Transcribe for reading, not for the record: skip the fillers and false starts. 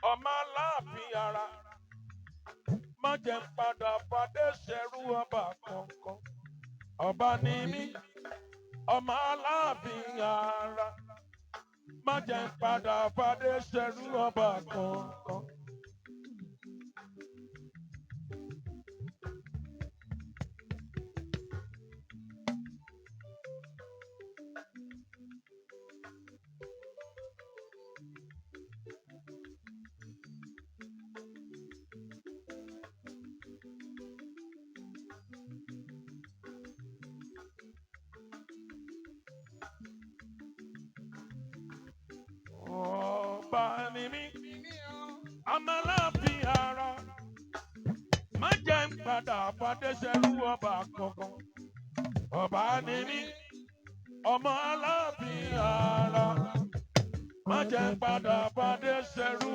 ọmọ aláàfin ara má jẹ́ n padà fadé ṣẹrú ọba kankan. Ọba ni mí ọmọ aláàfin ara má jẹ́ n padà fadé ṣẹrú ọba kankan. Ọba ni mí ọmọ aláàfin ara má jẹ́ n padà fadé ṣẹrú ọba kankan. Ọba ni mí ọmọ aláàfin ara má jẹ́ n padà fadé ṣẹrú